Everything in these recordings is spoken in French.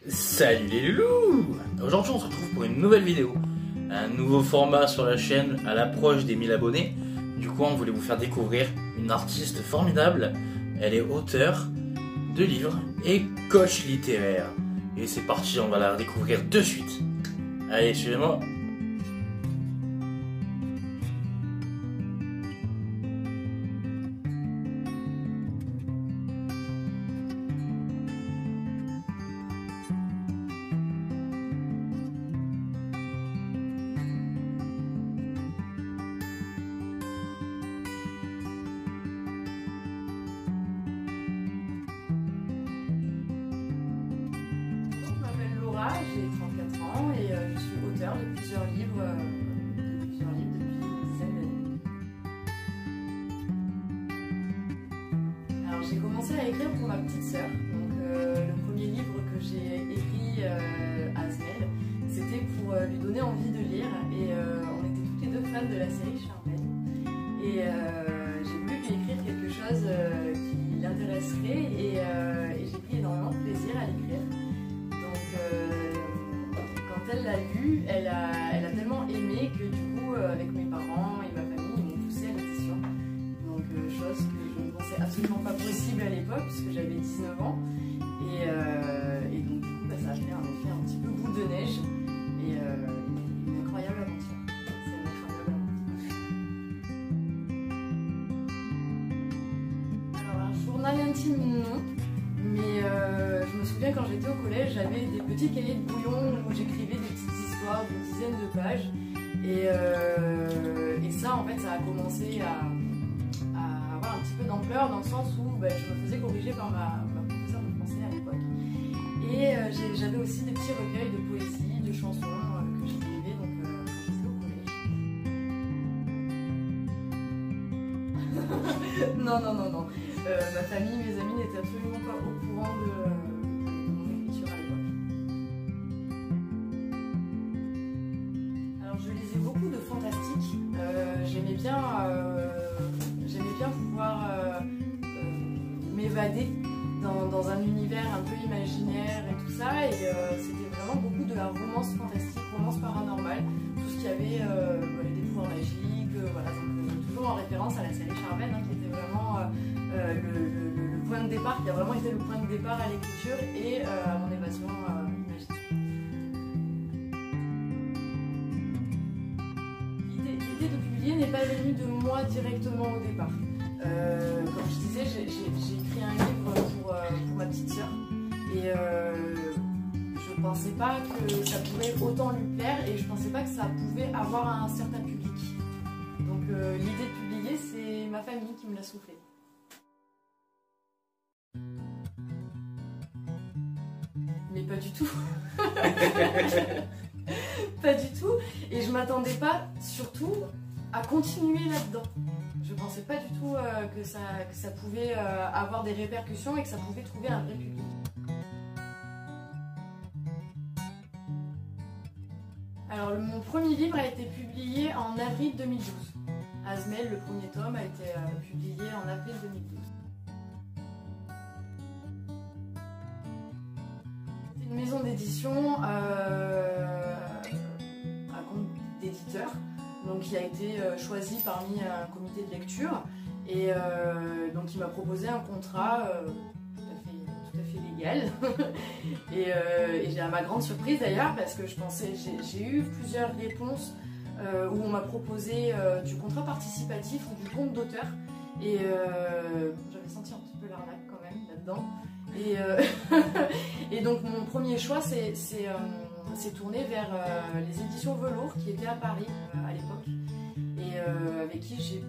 Salut les loulous! Aujourd'hui on se retrouve pour une nouvelle vidéo, un nouveau format sur la chaîne à l'approche des 1000 abonnés. Du coup on voulait vous faire découvrir une artiste formidable. Elle est auteure de livres et coach littéraire. Et c'est parti, on va la découvrir de suite. Allez, suivez-moi. J'ai 34 ans et je suis auteure de plusieurs livres depuis une dizaine d'années. Alors j'ai commencé à écrire pour ma petite sœur. Donc le premier livre que j'ai écrit à Asmel, c'était pour lui donner envie de lire et on était toutes les deux fans de la série Charmel. Et j'ai voulu lui écrire quelque chose qui l'intéresserait et j'ai pris énormément de plaisir à l'écrire. Quand elle l'a lu, elle a tellement aimé que du coup, avec mes parents et ma famille, ils m'ont poussé à l'édition. Donc, chose que je ne pensais absolument pas possible à l'époque, puisque j'avais 19 ans. Et donc, du coup, ça a fait un effet un petit peu boule de neige. Et une incroyable aventure. C'est une incroyable aventure. Alors, un journal intime, non. Mais je me souviens quand j'étais au collège, j'avais des petits cahiers de brouillon où j'écrivais des petites histoires d'une dizaine de pages. Et ça, en fait, ça a commencé à avoir un petit peu d'ampleur dans le sens où je me faisais corriger par ma professeure de français à l'époque. Et j'avais aussi des petits recueils de poésie, de chansons que j'écrivais quand j'étais au collège. Non. Ma famille, mes amis n'étaient absolument pas au courant de mon écriture à l'époque. Alors je lisais beaucoup de fantastique. J'aimais bien pouvoir m'évader dans un univers un peu imaginaire et tout ça. Et c'était vraiment beaucoup de la romance fantastique, romance paranormale, tout ce qui avait des pouvoirs magiques, voilà, donc, toujours en référence à la série Charmel, qui était vraiment le point de départ, qui a vraiment été le point de départ à l'écriture et à mon évasion imaginaire. L'idée de publier n'est pas venue de moi directement au départ. Comme je disais, j'ai écrit un livre pour ma petite sœur et je pensais pas que ça pouvait autant lui plaire et je pensais pas que ça pouvait avoir un certain public. Donc l'idée de publier, c'est ma famille qui me l'a soufflé. Mais pas du tout. Pas du tout. Et je m'attendais pas, surtout, à continuer là-dedans. Je pensais pas du tout que ça pouvait avoir des répercussions et que ça pouvait trouver un vrai public. Alors, mon premier livre a été publié en avril 2012. Asmel, le premier tome, a été publié en avril 2012. C'est une maison d'édition à compte d'éditeur, donc il a été choisi parmi un comité de lecture et donc il m'a proposé un contrat tout à fait légal et j'ai à ma grande surprise d'ailleurs parce que j'ai eu plusieurs réponses où on m'a proposé du contrat participatif ou du compte d'auteur et j'avais senti un petit peu l'arnaque quand même là-dedans et donc mon premier choix s'est tourné vers les éditions Velours qui étaient à Paris à l'époque et avec qui j'ai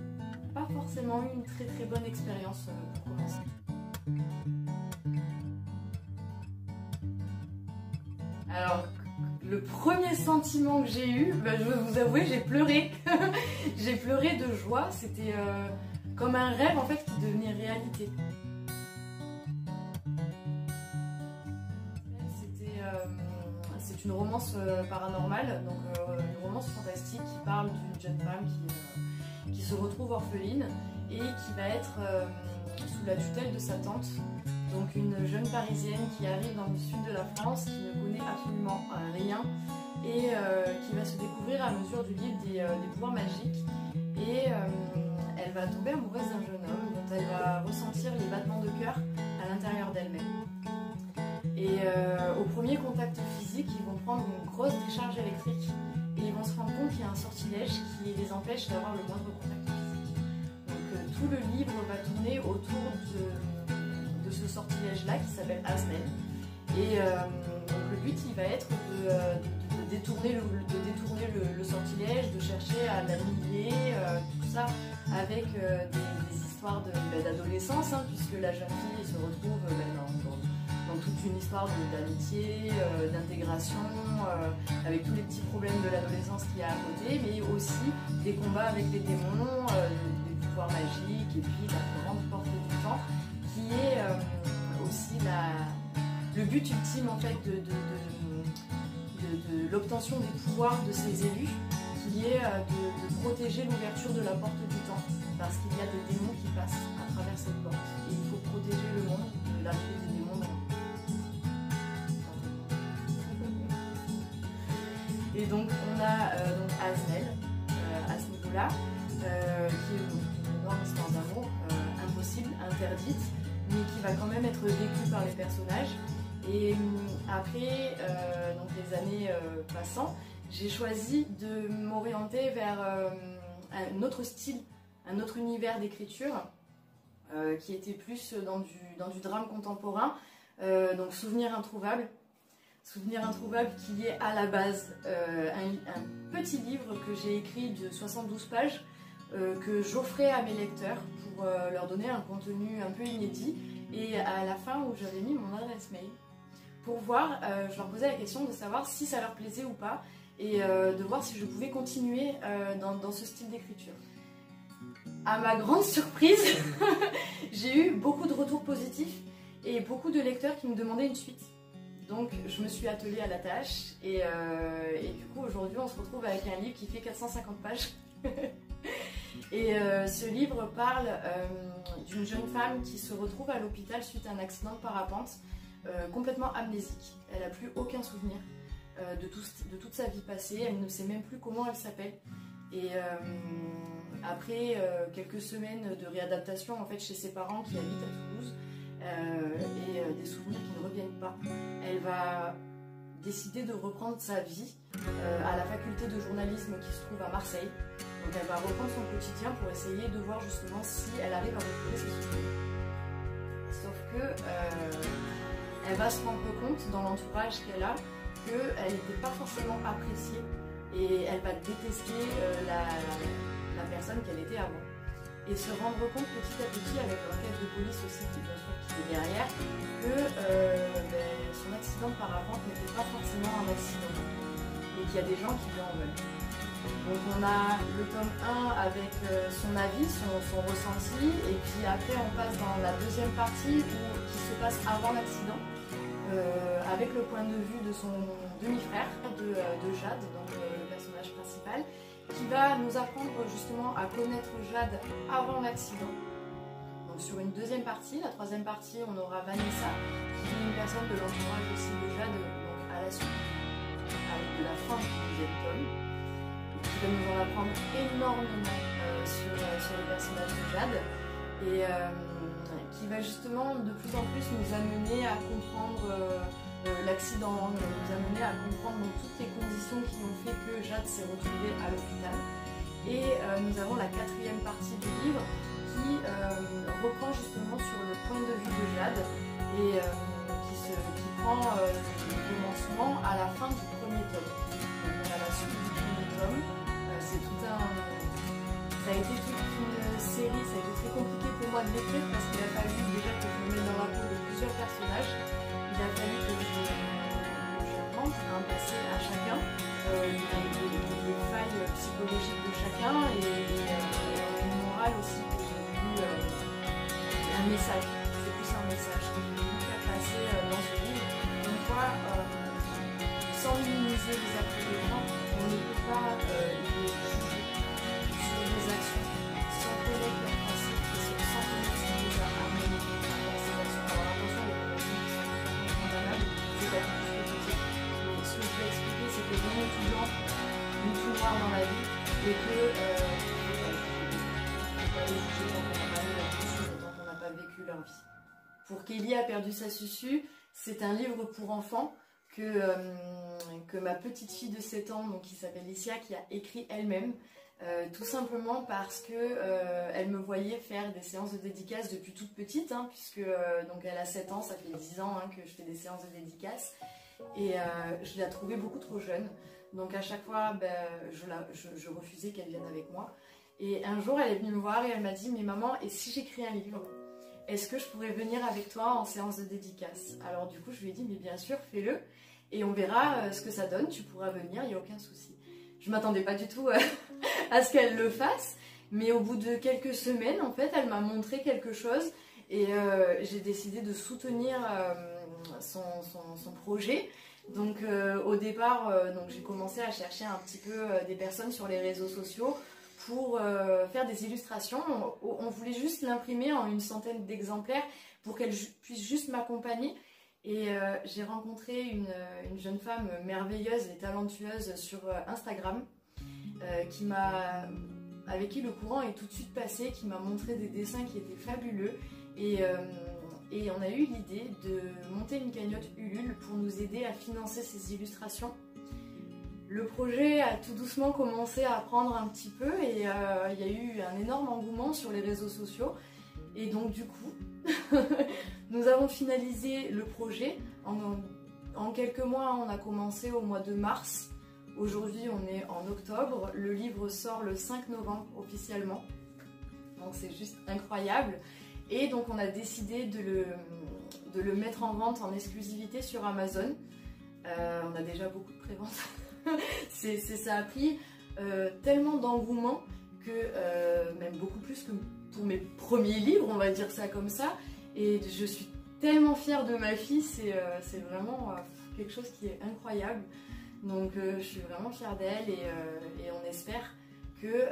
pas forcément eu une très bonne expérience pour commencer. Alors, le premier sentiment que j'ai eu, je vais vous avouer, j'ai pleuré. J'ai pleuré de joie, c'était comme un rêve en fait qui devenait réalité. C'est une romance paranormale, donc une romance fantastique qui parle d'une jeune femme qui se retrouve orpheline et qui va être sous la tutelle de sa tante donc une jeune parisienne qui arrive dans le sud de la France, qui ne connaît absolument rien et qui va se découvrir à mesure du livre des pouvoirs magiques. Et elle va tomber amoureuse d'un jeune homme dont elle va ressentir les battements de cœur à l'intérieur d'elle-même. Et au premier contact physique, ils vont prendre une grosse décharge électrique et ils vont se rendre compte qu'il y a un sortilège qui les empêche d'avoir le moindre contact physique. Donc tout le livre va tourner autour de ce sortilège-là qui s'appelle Asnel. Et donc le but, il va être de détourner le sortilège, de chercher à l'annihiler, tout ça avec des histoires d'adolescence, hein, puisque la jeune fille se retrouve dans toute une histoire d'amitié, d'intégration, avec tous les petits problèmes de l'adolescence qu'il y a à côté, mais aussi des combats avec les démons, des pouvoirs magiques, et puis la grande porte du temps, qui est aussi le but ultime en fait de l'obtention des pouvoirs de ces élus, qui est de protéger l'ouverture de la porte du temps, parce qu'il y a des démons qui passent à travers cette porte, et il faut protéger le monde de l'arrivée des démons dans le monde. Et donc on a donc Asnel à ce niveau-là, qui est une énorme histoire d'amour, impossible, interdite, mais qui va quand même être vécue par les personnages. Et après, donc les années passant, j'ai choisi de m'orienter vers un autre style, un autre univers d'écriture, qui était plus dans du drame contemporain, donc Souvenir introuvable. Souvenir introuvable qui est à la base un petit livre que j'ai écrit de 72 pages que j'offrais à mes lecteurs pour leur donner un contenu un peu inédit, et à la fin où j'avais mis mon adresse mail pour voir, je leur posais la question de savoir si ça leur plaisait ou pas, et de voir si je pouvais continuer dans ce style d'écriture. À ma grande surprise, j'ai eu beaucoup de retours positifs et beaucoup de lecteurs qui me demandaient une suite. Donc je me suis attelée à la tâche, et du coup aujourd'hui on se retrouve avec un livre qui fait 450 pages. Et ce livre parle d'une jeune femme qui se retrouve à l'hôpital suite à un accident de parapente, complètement amnésique. Elle n'a plus aucun souvenir de toute sa vie passée, elle ne sait même plus comment elle s'appelle. Et après quelques semaines de réadaptation en fait, chez ses parents qui habitent à Toulouse, et des souvenirs qui ne reviennent pas, elle va décider de reprendre sa vie à la faculté de journalisme qui se trouve à Marseille. Donc elle va reprendre son quotidien pour essayer de voir justement si elle arrive à retrouver ses souvenirs. Sauf que elle va se rendre compte dans l'entourage qu'elle a qu'elle n'était pas forcément appréciée, et elle va détester la personne qu'elle était avant. Et se rendre compte petit à petit, avec l'enquête de police aussi qui est derrière, que son accident de parapente n'était pas forcément un accident, et qu'il y a des gens qui lui en veulent. Donc on a le tome 1 avec son avis, son ressenti, et puis après on passe dans la deuxième partie qui se passe avant l'accident, avec le point de vue de son demi-frère, de Jade, donc le personnage principal, qui va nous apprendre justement à connaître Jade avant l'accident. Donc sur une deuxième partie, la troisième partie, on aura Vanessa, qui est une personne de l'entourage aussi de Jade, donc à la suite de la fin du deuxième tome, qui va nous en apprendre énormément sur le personnage de Jade, et qui va justement de plus en plus nous amener à comprendre l'accident, nous amener à comprendre donc, toutes les conditions qui ont fait que Jade s'est retrouvée à l'hôpital. Et nous avons la quatrième partie du livre qui reprend justement sur le point de vue de Jade, et qui prend le commencement à la fin du premier tome. Donc à la suite du premier tome, c'est tout ça a été toute une série, ça a été très compliqué pour moi de l'écrire parce qu'il a fallu déjà que je me mette dans la peau de plusieurs personnages. Il a fallu que je rentre un passé à chacun, les failles psychologiques de chacun, et une morale aussi que j'ai voulu, un message, c'est plus un message que j'ai voulu faire passer dans ce livre. Donc quoi, sans minimiser les actes des gens, on ne peut pas les juger sur les actions sans connaître leurs principes et sans connaître ce qui les a amenés à faire ces actions. Alors attention, il y a ni tout noir dans la vie et que faut pas les juger tant qu'on n'a pas mis leur susu et tant qu'on n'a pas vécu leur vie. Pour Kelly a perdu sa susu, c'est un livre pour enfants que ma petite fille de 7 ans, donc, qui s'appelle Licia, qui a écrit elle-même. Tout simplement parce que elle me voyait faire des séances de dédicaces depuis toute petite, hein, puisque donc elle a 7 ans, ça fait 10 ans hein, que je fais des séances de dédicaces, et je la trouvais beaucoup trop jeune, donc à chaque fois je refusais qu'elle vienne avec moi. Et un jour elle est venue me voir et elle m'a dit: mais maman, et si j'écris un livre, est-ce que je pourrais venir avec toi en séance de dédicace? Alors du coup je lui ai dit: mais bien sûr, fais-le, et on verra ce que ça donne, tu pourras venir, il n'y a aucun souci. Je m'attendais pas du tout à ce qu'elle le fasse, mais au bout de quelques semaines, en fait, elle m'a montré quelque chose et j'ai décidé de soutenir son projet. Donc au départ, j'ai commencé à chercher un petit peu des personnes sur les réseaux sociaux pour faire des illustrations. On voulait juste l'imprimer en une centaine d'exemplaires pour qu'elle puisse juste m'accompagner. Et j'ai rencontré une jeune femme merveilleuse et talentueuse sur Instagram avec qui le courant est tout de suite passé, qui m'a montré des dessins qui étaient fabuleux. Et on a eu l'idée de monter une cagnotte Ulule pour nous aider à financer ces illustrations. Le projet a tout doucement commencé à prendre un petit peu et il y a eu un énorme engouement sur les réseaux sociaux. Et donc du coup, nous avons finalisé le projet. En quelques mois, on a commencé au mois de mars. Aujourd'hui, on est en octobre. Le livre sort le 5 novembre officiellement. Donc c'est juste incroyable. Et donc on a décidé de le mettre en vente en exclusivité sur Amazon. On a déjà beaucoup de préventes. Ça a pris tellement d'engouement que même beaucoup plus que pour mes premiers livres, on va dire ça comme ça. Et je suis tellement fière de ma fille, c'est vraiment quelque chose qui est incroyable. Donc je suis vraiment fière d'elle et on espère que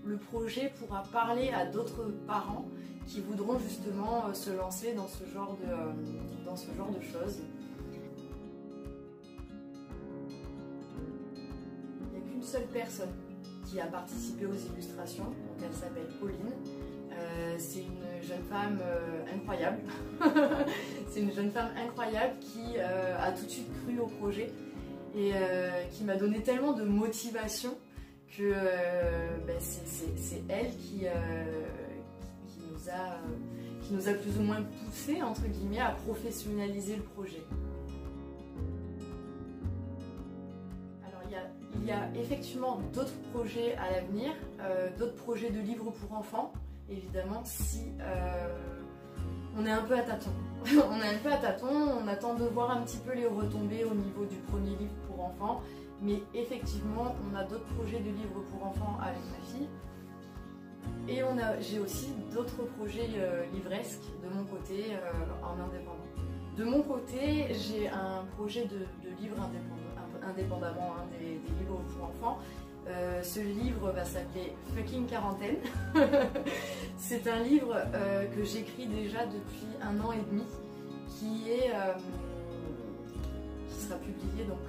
le projet pourra parler à d'autres parents qui voudront justement se lancer dans ce genre de choses. Il n'y a qu'une seule personne qui a participé aux illustrations, donc elle s'appelle Pauline. C'est une jeune femme incroyable. C'est une jeune femme incroyable qui a tout de suite cru au projet et qui m'a donné tellement de motivation que c'est elle qui nous a plus ou moins poussé entre guillemets à professionnaliser le projet. Alors il y a effectivement d'autres projets à l'avenir, d'autres projets de livres pour enfants. Évidemment, si on est un peu à tâtons. On est un peu à tâtons, on attend de voir un petit peu les retombées au niveau du premier livre pour enfants. Mais effectivement, on a d'autres projets de livres pour enfants avec ma fille. Et j'ai aussi d'autres projets livresques de mon côté en indépendant. De mon côté, j'ai un projet de livre indépendamment hein, des livres pour enfants. Ce livre va s'appeler Fucking Quarantaine. C'est un livre que j'écris déjà depuis 1 an et demi, qui sera publié donc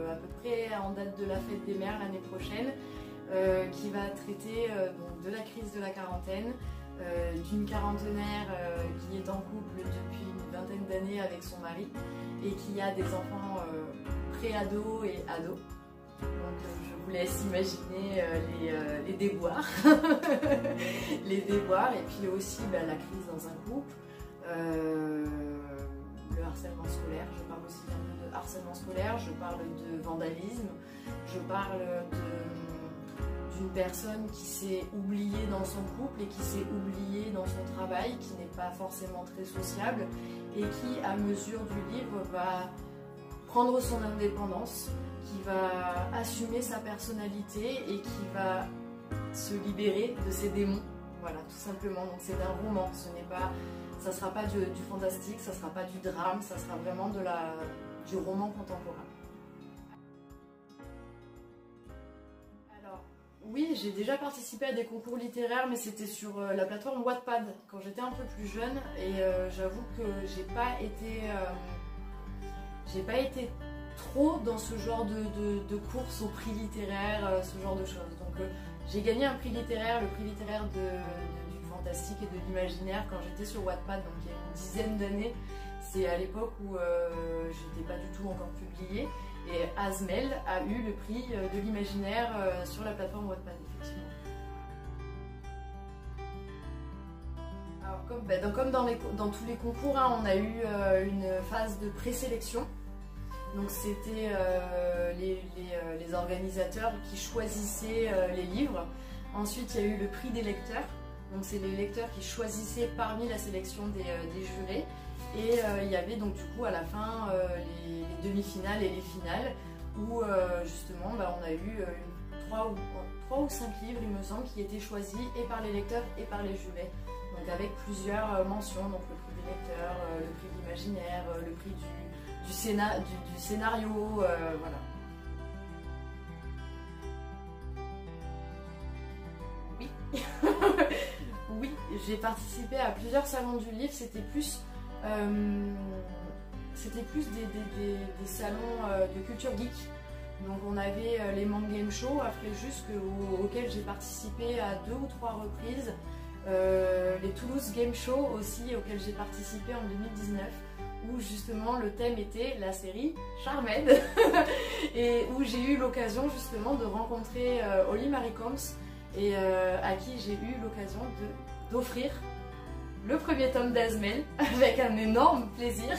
à peu près en date de la fête des mères l'année prochaine, qui va traiter donc de la crise de la quarantaine, d'une quarantenaire qui est en couple depuis une vingtaine d'années avec son mari et qui a des enfants pré-ados et ados. Donc je vous laisse imaginer les déboires, les déboires et puis aussi la crise dans un couple, le harcèlement scolaire. Je parle aussi un peu de harcèlement scolaire, je parle de vandalisme, je parle d'une personne qui s'est oubliée dans son couple et qui s'est oubliée dans son travail, qui n'est pas forcément très sociable et qui, à mesure du livre, va prendre son indépendance, qui va assumer sa personnalité et qui va se libérer de ses démons. Voilà, tout simplement. Donc c'est un roman, ça sera pas du fantastique, ça sera pas du drame, ça sera vraiment du roman contemporain. Alors, oui, j'ai déjà participé à des concours littéraires, mais c'était sur la plateforme Wattpad quand j'étais un peu plus jeune, et j'avoue que j'ai pas été trop dans ce genre de course au prix littéraire, ce genre de choses. Donc j'ai gagné un prix littéraire, le prix littéraire du fantastique et de l'imaginaire quand j'étais sur Wattpad, donc il y a une dizaine d'années. C'est à l'époque où j'étais pas du tout encore publiée. Et Asmel a eu le prix de l'imaginaire sur la plateforme Wattpad, effectivement. Alors, comme dans tous les concours, hein, on a eu une phase de présélection. Donc c'était les organisateurs qui choisissaient les livres. Ensuite, il y a eu le prix des lecteurs. Donc c'est les lecteurs qui choisissaient parmi la sélection des jurés. Et il y avait donc du coup à la fin les demi-finales et les finales où justement on a eu 3 ou 5 livres, il me semble, qui étaient choisis et par les lecteurs et par les jurés. Donc avec plusieurs mentions, donc le prix des lecteurs, le prix de l'imaginaire, le prix du scénario, voilà. Oui, oui, j'ai participé à plusieurs salons du livre, c'était plus des salons de culture geek. Donc on avait les Man Game Show à Fréjus auxquels j'ai participé à 2 ou 3 reprises. Les Toulouse Game Show aussi auxquels j'ai participé en 2019, où justement le thème était la série Charmed et où j'ai eu l'occasion justement de rencontrer Holly Marie Combs et à qui j'ai eu l'occasion d'offrir le premier tome d'Asmel avec un énorme plaisir.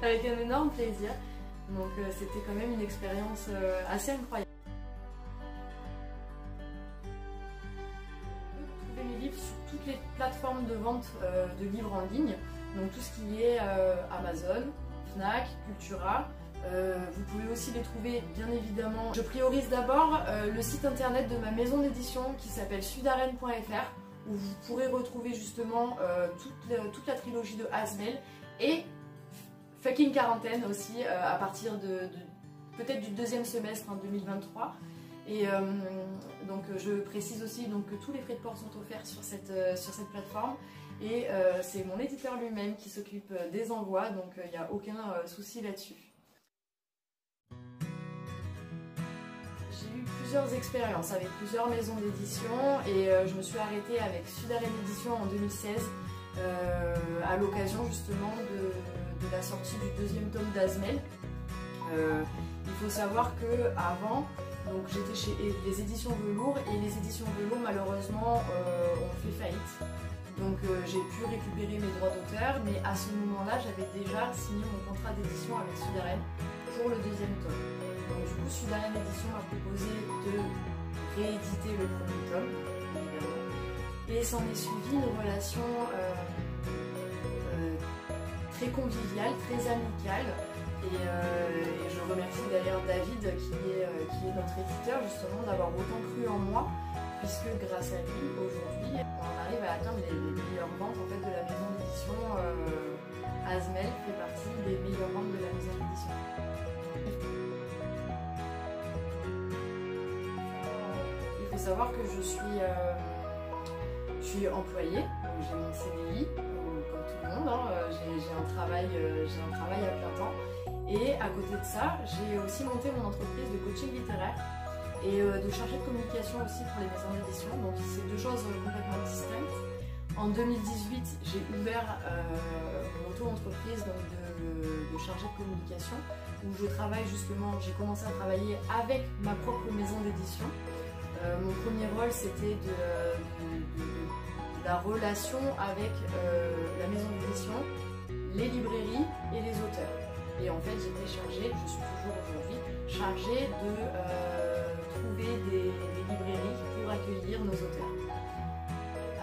Avec un énorme plaisir. Donc c'était quand même une expérience assez incroyable. Vous pouvez trouver mes livres sur toutes les plateformes de vente de livres en ligne. Donc tout ce qui est Amazon, Fnac, Cultura. Vous pouvez aussi les trouver bien évidemment. Je priorise d'abord le site internet de ma maison d'édition qui s'appelle sudarène.fr, où vous pourrez retrouver justement toute la trilogie de Asmel et Fucking Quarantaine aussi à partir peut-être du 2e semestre en 2023. Et donc je précise aussi donc, que tous les frais de port sont offerts sur cette plateforme et c'est mon éditeur lui-même qui s'occupe des envois, donc il n'y a aucun souci là-dessus. J'ai eu plusieurs expériences avec plusieurs maisons d'édition et je me suis arrêtée avec Sudarène Édition en 2016 à l'occasion justement de la sortie du 2e tome d'Asmel. Il faut savoir que avant, donc j'étais chez les éditions Velours et les éditions Velours malheureusement ont fait faillite. Donc j'ai pu récupérer mes droits d'auteur, mais à ce moment-là j'avais déjà signé mon contrat d'édition avec Sudarène pour le 2e tome. Donc du coup Sudarène Édition m'a proposé de rééditer le premier tome, évidemment. Et s'en est suivi une relation très conviviale, très amicale. Et je remercie d'ailleurs David qui est notre éditeur justement d'avoir autant cru en moi, puisque grâce à lui aujourd'hui on arrive à atteindre les meilleures ventes en fait, de la maison d'édition. Asmel fait partie des meilleures ventes de la maison d'édition. Il faut savoir que je suis employée, j'ai mon CDI, comme tout le monde, hein. J'ai un travail à plein temps. Et à côté de ça, j'ai aussi monté mon entreprise de coaching littéraire et de chargée de communication aussi pour les maisons d'édition. Donc c'est deux choses complètement distinctes. En 2018, j'ai ouvert mon auto-entreprise de chargée de communication où je travaille justement, j'ai commencé à travailler avec ma propre maison d'édition. Mon premier rôle c'était de la relation avec la maison d'édition, les librairies et les auteurs. Et en fait j'étais chargée, je suis toujours aujourd'hui, chargée de trouver des librairies pour accueillir nos auteurs.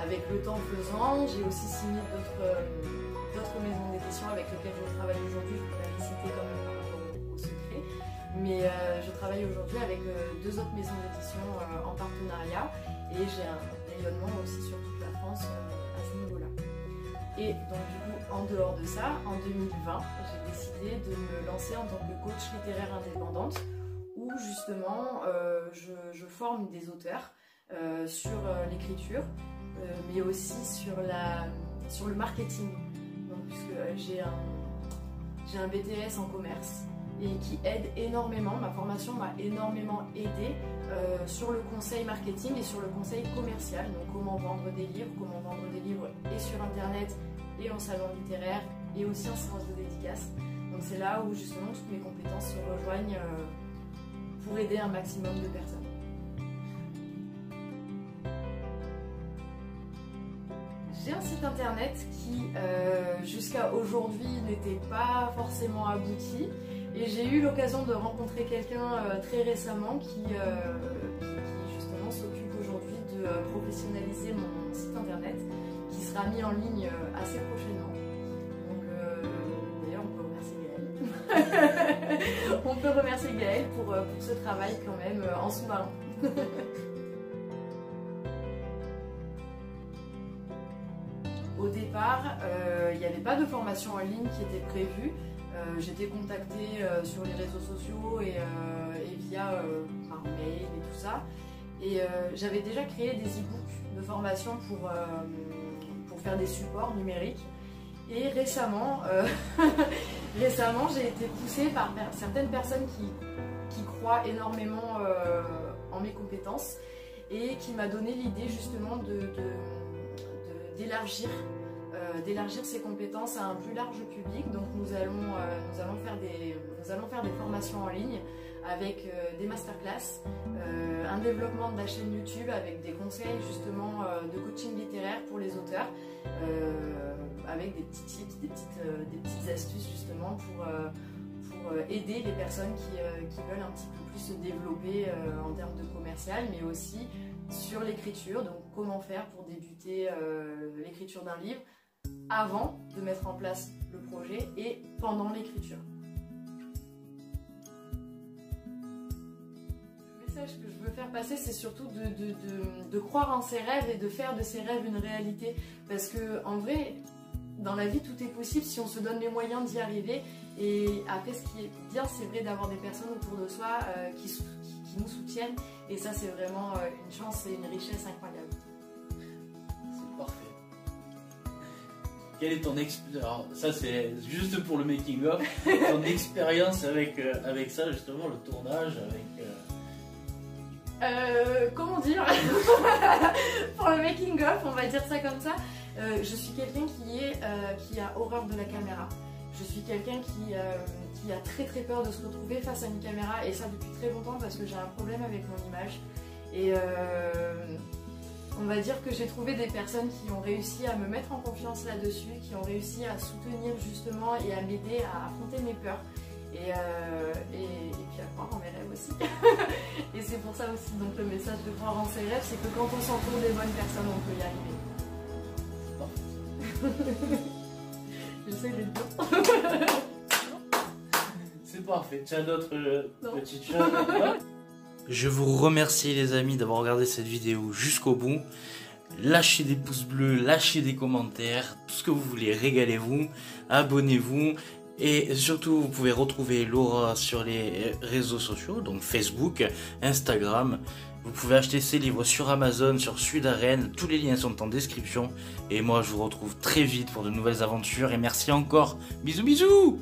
Avec le temps faisant, j'ai aussi signé d'autres maisons d'édition avec lesquelles je travaille aujourd'hui, je ne peux pas les citer quand même par rapport au secret. Mais je travaille aujourd'hui avec 2 autres maisons d'édition en partenariat et j'ai un rayonnement aussi sur toute la France à ce niveau-là. Et donc du coup, en dehors de ça, en 2020, j'ai décidé de me lancer en tant que coach littéraire indépendante où justement je forme des auteurs sur l'écriture, mais aussi sur le marketing. Donc, puisque j'ai un BTS en commerce et qui aide énormément. Ma formation m'a énormément aidé sur le conseil marketing et sur le conseil commercial. Donc comment vendre des livres et sur internet et en salon littéraire et aussi en séance de dédicace. Donc c'est là où justement toutes mes compétences se rejoignent pour aider un maximum de personnes. J'ai un site internet qui jusqu'à aujourd'hui n'était pas forcément abouti et j'ai eu l'occasion de rencontrer quelqu'un très récemment qui justement s'occupe aujourd'hui de professionnaliser mon site internet qui sera mis en ligne assez prochainement. Donc d'ailleurs on peut remercier Gaël. On peut remercier Gaël pour ce travail quand même en sous-marin. Au départ, il n'y avait pas de formation en ligne qui était prévue. J'étais contactée sur les réseaux sociaux et via par mail et tout ça. Et j'avais déjà créé des e-books de formation pour faire des supports numériques. Et récemment, j'ai été poussée par certaines personnes qui croient énormément en mes compétences et qui m'a donné l'idée justement d'élargir ses compétences à un plus large public. Donc nous allons faire des formations en ligne avec des masterclass, un développement de la chaîne YouTube avec des conseils justement de coaching littéraire pour les auteurs, avec des petits tips, des petites astuces justement pour aider les personnes qui veulent un petit peu plus se développer en termes de commercial, mais aussi sur l'écriture. Donc comment faire pour débuter l'écriture d'un livre avant de mettre en place le projet et pendant l'écriture. Le message que je veux faire passer, c'est surtout de croire en ses rêves et de faire de ses rêves une réalité, parce que en vrai, dans la vie, tout est possible si on se donne les moyens d'y arriver. Et après, ce qui est bien, c'est vrai d'avoir des personnes autour de soi qui nous soutiennent. Et ça, c'est vraiment une chance et une richesse incroyable. C'est parfait. Quelle est ton expérience? Alors, ça, c'est juste pour le making-of. Ton expérience avec ça, justement, le tournage, comment dire? Pour le making-of, on va dire ça comme ça. Je suis quelqu'un qui a horreur de la caméra. Je suis quelqu'un qui a très très peur de se retrouver face à une caméra, et ça depuis très longtemps parce que j'ai un problème avec mon image. Et on va dire que j'ai trouvé des personnes qui ont réussi à me mettre en confiance là-dessus, qui ont réussi à soutenir justement et à m'aider à affronter mes peurs. Et puis à croire en mes rêves aussi. Et c'est pour ça aussi, donc le message de croire en ses rêves, c'est que quand on s'entoure des bonnes personnes, on peut y arriver. J'essaie d'être bien. C'est parfait. Tu as d'autres petites choses? Je vous remercie les amis d'avoir regardé cette vidéo jusqu'au bout. Lâchez des pouces bleus, lâchez des commentaires, tout ce que vous voulez, régalez-vous, abonnez-vous. Et surtout, vous pouvez retrouver Laura sur les réseaux sociaux, donc Facebook, Instagram. Vous pouvez acheter ses livres sur Amazon, sur Sudaren. Tous les liens sont en description. Et moi, je vous retrouve très vite pour de nouvelles aventures. Et merci encore. Bisous, bisous!